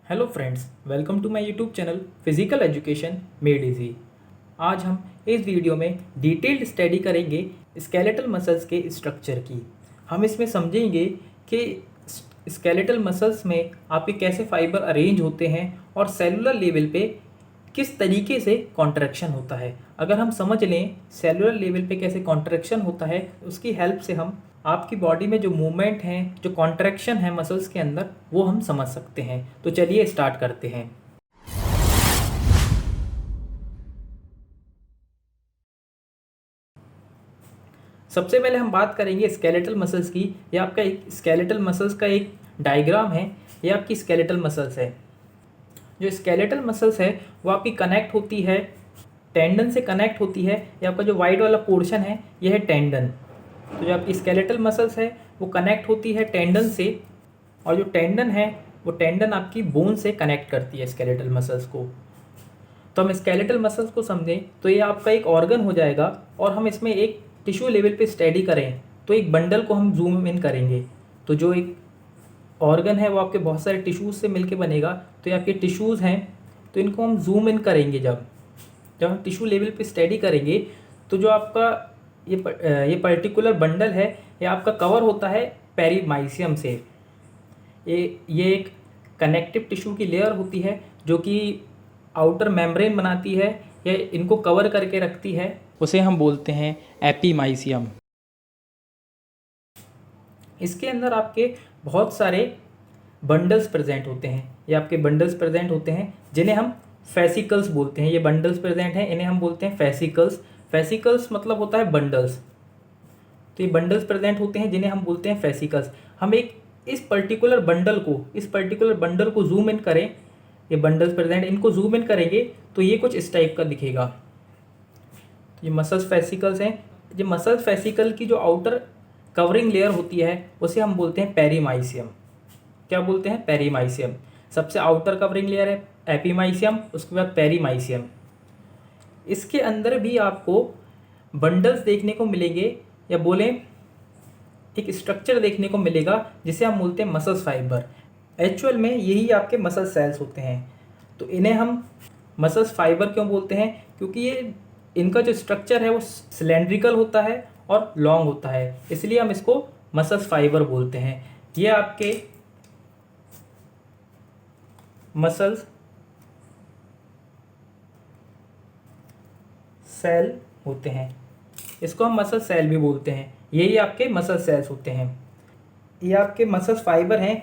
Hello friends, welcome to my YouTube channel physical education made easy. आज हम इस video में डिटेल्ड स्टडी करेंगे स्केलेटल मसल्स के स्ट्रक्चर की। हम इसमें समझेंगे कि स्केलेटल मसल्स में आपके कैसे फाइबर अरेंज होते हैं और सेलुलर लेवल पे किस तरीके से कॉन्ट्रैक्शन होता है। अगर हम समझ लें सेलुलर लेवल पे कैसे कॉन्ट्रैक्शन होता है, उसकी हेल्प से हम आपकी बॉडी में जो मूवमेंट हैं, जो कॉन्ट्रैक्शन है मसल्स के अंदर, वो हम समझ सकते हैं। तो चलिए स्टार्ट करते हैं। सबसे पहले हम बात करेंगे स्केलेटल मसल्स की। ये आपका एक स्केलेटल मसल्स का एक डायग्राम है। ये आपकी स्केलेटल मसल्स है। जो स्केलेटल मसल्स है वो आपकी कनेक्ट होती है, टेंडन से कनेक्ट होती है। ये आपका जो वाइट वाला पोर्शन है ये है टेंडन। तो जो आपकी स्केलेटल मसल्स है वो कनेक्ट होती है टेंडन से, और जो टेंडन है वो टेंडन आपकी बोन से कनेक्ट करती है स्केलेटल मसल्स को। तो हम स्केलेटल मसल्स को समझें तो ये आपका एक ऑर्गन हो जाएगा, और हम इसमें एक टिश्यू लेवल पे स्टडी करें तो एक बंडल को हम जूम इन करेंगे। तो जो एक ऑर्गन है वो आपके बहुत सारे टिश्यूज़ से मिलके बनेगा। तो ये आपके टिश्यूज़ हैं, तो इनको हम जूम इन करेंगे। जब जब हम टिश्यू लेवल पे स्टडी करेंगे तो जो आपका ये पर्टिकुलर बंडल है, ये आपका कवर होता है पेरीमाइसियम से। ये एक कनेक्टिव टिश्यू की लेयर होती है जो कि आउटर मेम्ब्रेन बनाती है, या इनको कवर करके रखती है, उसे हम बोलते हैं एपीमाइसियम। इसके अंदर आपके बहुत सारे बंडल्स प्रेजेंट होते हैं। ये आपके बंडल्स प्रेजेंट होते हैं जिन्हें हम फेसिकल्स बोलते हैं। ये बंडल्स प्रेजेंट हैं, इन्हें हम बोलते हैं फेसिकल्स। फेसिकल्स मतलब होता है बंडल्स। तो ये बंडल्स प्रेजेंट होते हैं जिन्हें हम बोलते हैं फेसिकल्स। हम एक इस पर्टिकुलर बंडल को जूम इन करें, ये बंडल्स प्रेजेंट, इनको जूम इन करेंगे तो ये कुछ इस टाइप का दिखेगा। तो ये मसल्स फेसिकल्स हैं। ये मसल्स फेसिकल की जो आउटर कवरिंग लेयर होती है उसे हम बोलते हैं पेरीमाइसियम। क्या बोलते हैं? पेरीमाइसियम। सबसे आउटर कवरिंग लेयर है एपीमाइसियम, उसके बाद पेरीमाइसियम। इसके अंदर भी आपको बंडल्स देखने को मिलेंगे, या बोलें एक स्ट्रक्चर देखने को मिलेगा जिसे हम बोलते हैं मसल्स फाइबर। एक्चुअल में यही आपके मसल सेल्स होते हैं। तो इन्हें हम मसल्स फाइबर क्यों बोलते हैं? क्योंकि ये इनका जो स्ट्रक्चर है वो सिलेंड्रिकल होता है और लॉन्ग होता है, इसलिए हम इसको मसल्स फाइबर बोलते हैं। ये आपके मसल्स सेल होते हैं, इसको हम मसल सेल भी बोलते हैं। यही आपके मसल सेल्स होते हैं। ये आपके मसल्स फाइबर हैं।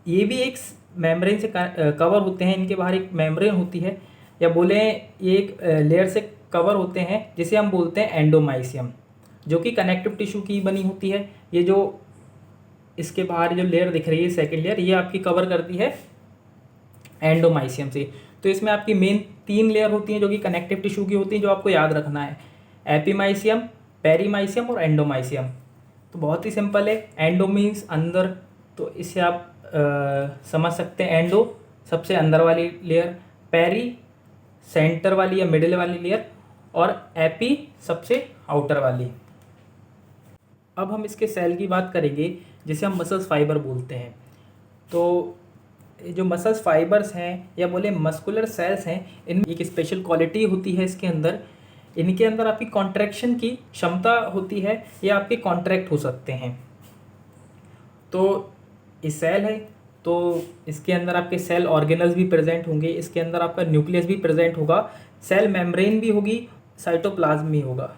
ये भी एक मेम्ब्रेन से कवर होते हैं, इनके बाहर एक मेम्ब्रेन होती है, या बोलें ये एक लेयर से कवर होते हैं जिसे हम बोलते हैं एंडोमाइसियम, जो कि कनेक्टिव टिश्यू की बनी होती है। ये जो इसके बाहर जो लेयर दिख रही है सेकेंड लेयर, ये आपकी कवर करती है एंडोमाइसियम से। तो इसमें आपकी मेन 3 लेयर होती हैं जो कि कनेक्टिव टिश्यू की होती हैं, जो आपको याद रखना है: एपीमाइसियम, पेरीमाइसियम और एंडोमाइसियम। तो बहुत ही सिंपल है। एंडो मीन्स अंदर, तो इसे आप समझ सकते हैं। एंडो सबसे अंदर वाली लेयर, पेरी सेंटर वाली या मिडिल वाली लेयर, और एपी सबसे आउटर वाली। अब हम इसके सेल की बात करेंगे जिसे हम मसल्स फाइबर बोलते हैं। तो जो मसल्स फाइबर्स हैं, या बोले मस्कुलर सेल्स हैं, इनमें एक स्पेशल क्वालिटी होती है इसके अंदर। इनके अंदर आपकी कॉन्ट्रैक्शन की क्षमता होती है, या आपके कॉन्ट्रैक्ट हो सकते हैं। तो ये सेल है, तो इसके अंदर आपके सेल ऑर्गेनल्स भी प्रेजेंट होंगे। इसके अंदर आपका न्यूक्लियस भी प्रेजेंट होगा, सेल मेम्ब्रेन भी होगी, साइटोप्लाज्म भी होगा।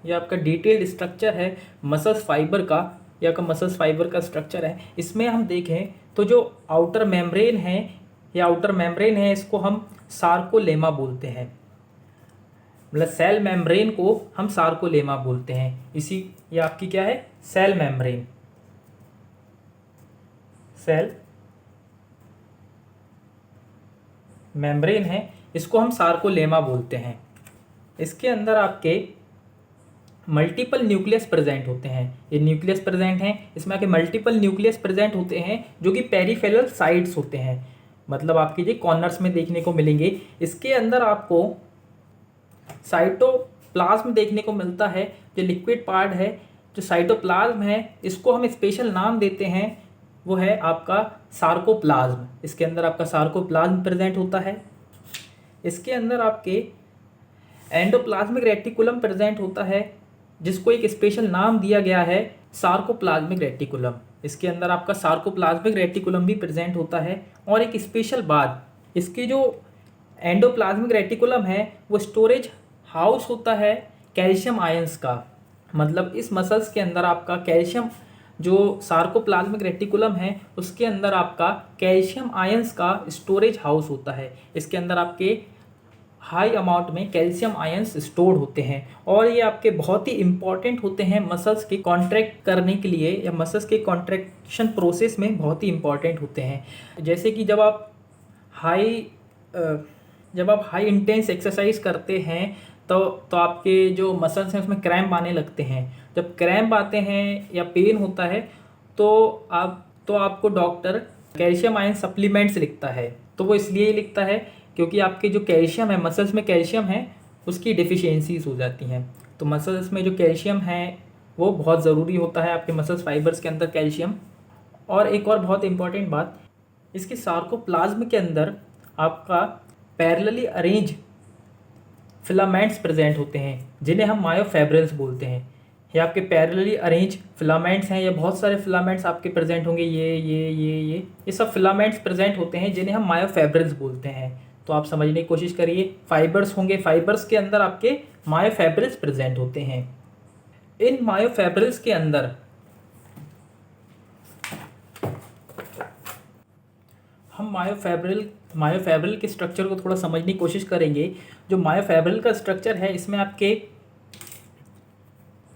ये आपका डिटेल्ड स्ट्रक्चर है मसल्स फाइबर का, या का मसल्स फाइबर का स्ट्रक्चर है। इसमें हम देखें तो जो आउटर मेम्ब्रेन है, या आउटर मेम्ब्रेन है, इसको हम सार्कोलेमा बोलते हैं। मतलब सेल मेम्ब्रेन को हम सार्कोलेमा बोलते हैं। इसी ये आपकी क्या है? Cell membrane. सेल मेम्ब्रेन है, इसको हम सार्कोलेमा बोलते हैं। इसके अंदर आपके मल्टीपल न्यूक्लियस प्रेजेंट होते हैं। ये न्यूक्लियस प्रेजेंट हैं, इसमें आके मल्टीपल न्यूक्लियस प्रेजेंट होते हैं जो कि पेरिफेरल साइड्स होते हैं। मतलब आपके ये कॉर्नर्स में देखने को मिलेंगे। इसके अंदर आपको साइटोप्लाज्म देखने को मिलता है, जो लिक्विड पार्ट है। जो साइटोप्लाज्म है इसको हम स्पेशल नाम देते हैं वो है आपका सार्कोप्लाज्म। इसके अंदर आपका सार्कोप्लाज्म प्रेजेंट होता है। इसके अंदर आपके एंडोप्लाज्मिक रेटिकुलम प्रेजेंट होता है, जिसको एक स्पेशल नाम दिया गया है सार्कोप्लाज्मिक रेटिकुलम। इसके अंदर आपका सार्कोप्लाज्मिक रेटिकुलम भी प्रेजेंट होता है। और एक स्पेशल बात, इसके जो एंडोप्लाज्मिक रेटिकुलम है वो स्टोरेज हाउस होता है कैल्शियम आयंस का। मतलब इस मसल्स के अंदर आपका कैल्शियम, जो सार्कोप्लाज्मिक रेटिकुलम है उसके अंदर आपका कैल्शियम आयंस का स्टोरेज हाउस होता है। इसके अंदर आपके हाई अमाउंट में कैल्शियम आयंस स्टोर्ड होते हैं और ये आपके बहुत ही इंपॉर्टेंट होते हैं मसल्स के कॉन्ट्रैक्ट करने के लिए, या मसल्स के कॉन्ट्रैक्शन प्रोसेस में बहुत ही इंपॉर्टेंट होते हैं। जैसे कि हाई जब आप हाई इंटेंस एक्सरसाइज करते हैं तो आपके जो मसल्स हैं उसमें क्रैम्प आने लगते हैं। जब क्रैम्प आते हैं या पेन होता है तो आपको डॉक्टर कैल्शियम आयन सप्लीमेंट्स लिखता है। तो वो इसलिए लिखता है क्योंकि आपके जो कैल्शियम है, मसल्स में कैल्शियम है, उसकी डिफिशियंसीज हो जाती हैं। तो मसल्स में जो कैल्शियम है वो बहुत ज़रूरी होता है, आपके मसल्स फाइबर्स के अंदर कैल्शियम। और एक और बहुत इंपॉर्टेंट बात, इसके सार्कोप्लाज्म के अंदर आपका पैरेलली अरेंज फिलामेंट्स प्रेजेंट होते हैं, जिन्हें हम मायोफैब्रिल्स बोलते हैं। ये आपके पैरेलली अरेंज फिलामेंट्स हैं, या बहुत सारे फिलामेंट्स आपके प्रेजेंट होंगे, ये सब फिलामेंट्स प्रेजेंट होते हैं जिन्हें हम मायोफैब्रिल्स बोलते हैं। तो आप समझने की कोशिश करिए, फाइबर्स होंगे, फाइबर्स के अंदर आपके मायोफैब्रिल्स प्रेजेंट होते हैं। इन मायोफैब्रिल्स के अंदर हम मायोफैब्रिल के स्ट्रक्चर को थोड़ा समझने की कोशिश करेंगे। जो मायोफैब्रिल का स्ट्रक्चर है, इसमें आपके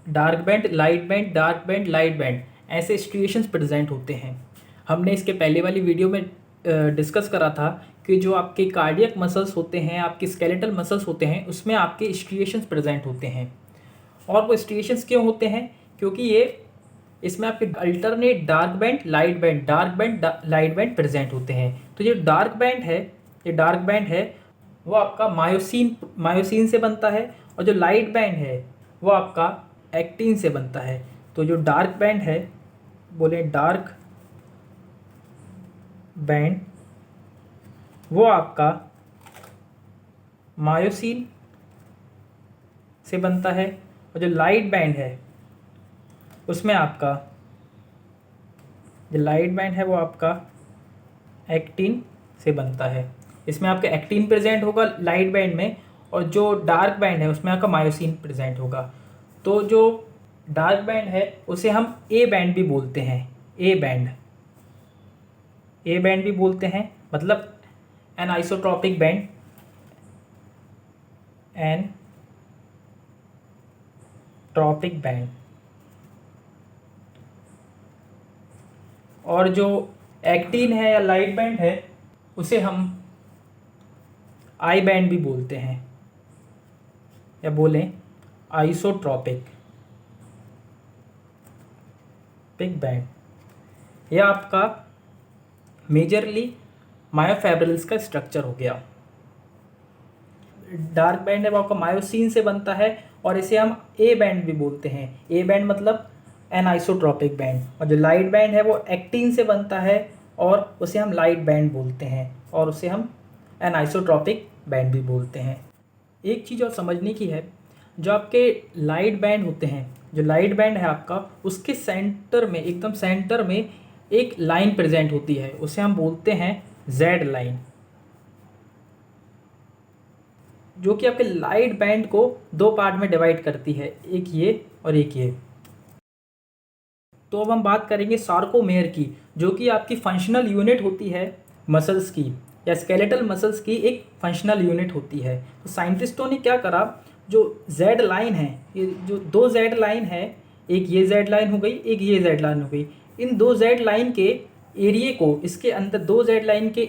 dark band, light band, dark band, light band, ऐसे स्ट्रिएशंस प्रेजेंट होते हैं। हमने इसके पहले वाली वीडियो में डिस्कस करा था कि जो आपके कार्डियक मसल्स होते हैं, आपके स्केलेटल मसल्स होते हैं, उसमें आपके स्ट्रिएशंस प्रेजेंट होते हैं। और वो स्ट्रिएशंस क्यों होते हैं? क्योंकि इसमें आपके alternate dark band, light band, dark band, light band present होते हैं। तो ये डार्क बैंड है वो आपका मायोसिन से बनता है, और जो लाइट बैंड है वो आपका एक्टिन से बनता है। तो जो डार्क बैंड है, बोले डार्क बैंड, वो आपका मायोसिन से बनता है, और जो लाइट बैंड है उसमें आपका जो लाइट बैंड है वो आपका एक्टिन से बनता है। इसमें आपका एक्टिन प्रेजेंट होगा लाइट बैंड में, और जो डार्क बैंड है उसमें आपका मायोसिन प्रेजेंट होगा। तो जो डार्क बैंड है उसे हम ए बैंड भी बोलते हैं। ए बैंड भी बोलते हैं, मतलब anisotropic band, an tropic band. और जो एक्टिन है या लाइट बैंड है उसे हम आई बैंड भी बोलते हैं, या बोलें आइसोट्रॉपिक बैंड। यह आपका मेजरली मायोफैब्रिल्स का स्ट्रक्चर हो गया। डार्क बैंड है वो आपका मायोसिन से बनता है, और इसे हम ए बैंड भी बोलते हैं। ए बैंड मतलब एन आइसोट्रॉपिक बैंड। और जो लाइट बैंड है वो एक्टिन से बनता है, और उसे हम लाइट बैंड बोलते हैं, और उसे हम एन आइसोट्रॉपिक बैंड भी बोलते हैं। एक चीज़ और समझने की है, जो आपके लाइट बैंड होते हैं, जो लाइट बैंड है आपका, उसके सेंटर में, एकदम सेंटर में एक लाइन प्रेजेंट होती है, उसे हम बोलते हैं जेड लाइन, जो कि आपके लाइट बैंड को दो पार्ट में डिवाइड करती है, एक ये और एक ये। तो अब हम बात करेंगे सार्कोमेयर की, जो कि आपकी फंक्शनल यूनिट होती है मसल्स की, या स्केलेटल मसल्स की एक फंक्शनल यूनिट होती है। तो साइंटिस्टों ने क्या करा, जो जेड लाइन है, ये जो दो जेड लाइन है, एक ये जेड लाइन हो गई, एक ये जेड लाइन हो गई, इन दो जेड लाइन के एरिए को, इसके अंदर दो जेड लाइन के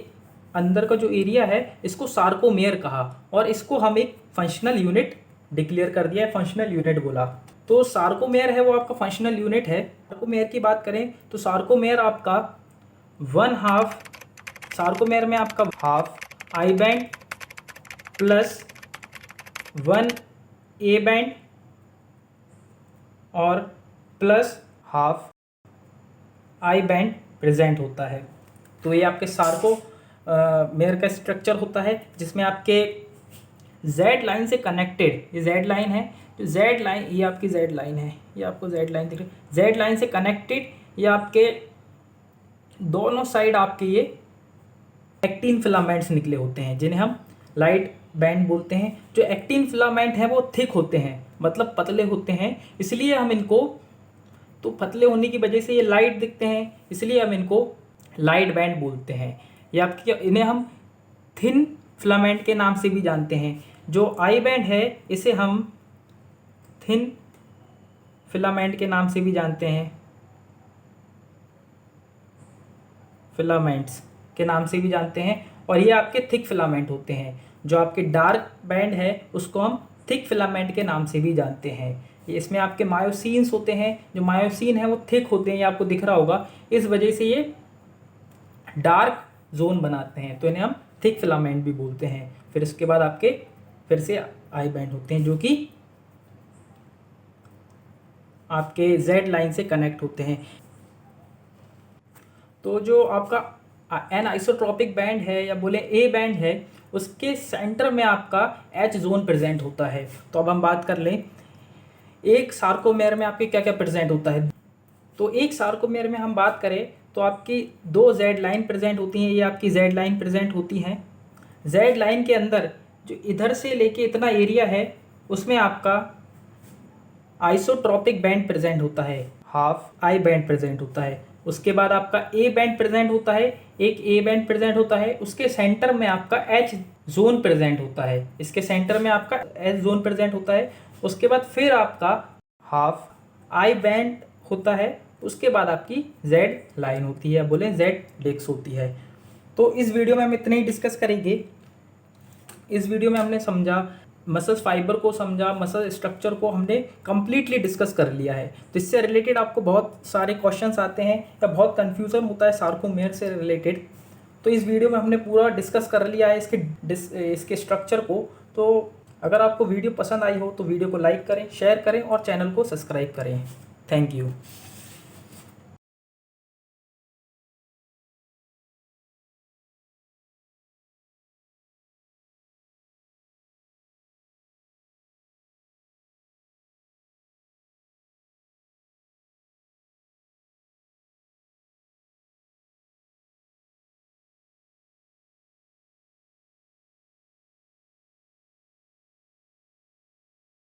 अंदर का जो एरिया है, इसको सार्कोमेयर कहा, और इसको हम एक फंक्शनल यूनिट डिक्लेयर कर दिया है, फंक्शनल यूनिट बोला। तो सार्कोमेयर है वो आपका फंक्शनल यूनिट है। सार्कोमेयर की बात करें तो सार्कोमेयर आपका सार्कोमेयर में आपका half I band plus 1 A band और plus half I band present होता है। तो ये आपके सार्को मेयर का स्ट्रक्चर होता है जिसमें आपके जेड लाइन से कनेक्टेड, ये जेड लाइन है, जो जेड लाइन, ये आपकी जेड लाइन है, ये आपको जेड लाइन दिख रही है, जेड लाइन से कनेक्टेड ये आपके दोनों साइड आपके ये एक्टिन फिलामेंट्स निकले होते हैं जिन्हें हम लाइट बैंड बोलते हैं। जो एक्टिन फिलामेंट हैं वो थिक होते हैं, मतलब पतले होते हैं, इसलिए हम इनको, तो पतले होने की वजह से ये लाइट दिखते हैं, इसलिए हम इनको लाइट बैंड बोलते हैं। ये आपके, इन्हें हम थिन फिलामेंट के नाम से भी जानते हैं। जो आई बैंड है इसे हम थिन फिलामेंट के नाम से भी जानते हैं, फिलामेंट्स के नाम से भी जानते हैं। और ये आपके थिक फिलामेंट होते हैं। जो आपके डार्क बैंड है उसको हम थिक फिलामेंट के नाम से भी जानते हैं। ये इसमें आपके मायोसिन्स होते हैं, जो मायोसिन है वो थिक होते हैं, ये आपको दिख रहा होगा, इस वजह से ये डार्क जोन बनाते हैं, तो इन्हें हम थिक फिलामेंट भी बोलते हैं। फिर इसके बाद आपके फिर से आई बैंड होते हैं जो कि आपके जेड लाइन से कनेक्ट होते हैं। तो जो आपका एन आइसोट्रॉपिक बैंड है या बोले ए बैंड है, उसके सेंटर में आपका एच जोन प्रेजेंट होता है। तो अब हम बात कर लें एक सार्कोमेयर में आपके क्या क्या प्रेजेंट होता है। तो एक सार्कोमेयर में हम बात करें तो आपकी दो जेड लाइन प्रेजेंट होती हैं, ये आपकी जेड लाइन प्रेजेंट होती हैं। जेड लाइन के अंदर जो इधर से लेके इतना एरिया है उसमें आपका आइसोट्रॉपिक बैंड प्रेजेंट होता है, हाफ आई बैंड प्रेजेंट होता है। उसके बाद आपका ए बैंड प्रेजेंट होता है, एक ए बैंड प्रेजेंट होता है, उसके सेंटर में आपका एच जोन प्रेजेंट होता है, इसके सेंटर में आपका एच जोन प्रेजेंट होता है। उसके बाद फिर आपका हाफ आई बैंड होता है, उसके बाद आपकी जेड लाइन होती है, बोले जेड डिस्क होती है। तो इस वीडियो में हम इतने ही डिस्कस करेंगे। इस वीडियो में हमने समझा मसल्स फाइबर को, समझा मसल स्ट्रक्चर को, हमने कम्प्लीटली डिस्कस कर लिया है। तो इससे रिलेटेड आपको बहुत सारे क्वेश्चंस आते हैं या बहुत कन्फ्यूज़न होता है सार्कोमेयर से रिलेटेड, तो इस वीडियो में हमने पूरा डिस्कस कर लिया है इसके स्ट्रक्चर को। तो अगर आपको वीडियो पसंद आई हो तो वीडियो को लाइक करें, शेयर करें और चैनल को सब्सक्राइब करें। Thank you.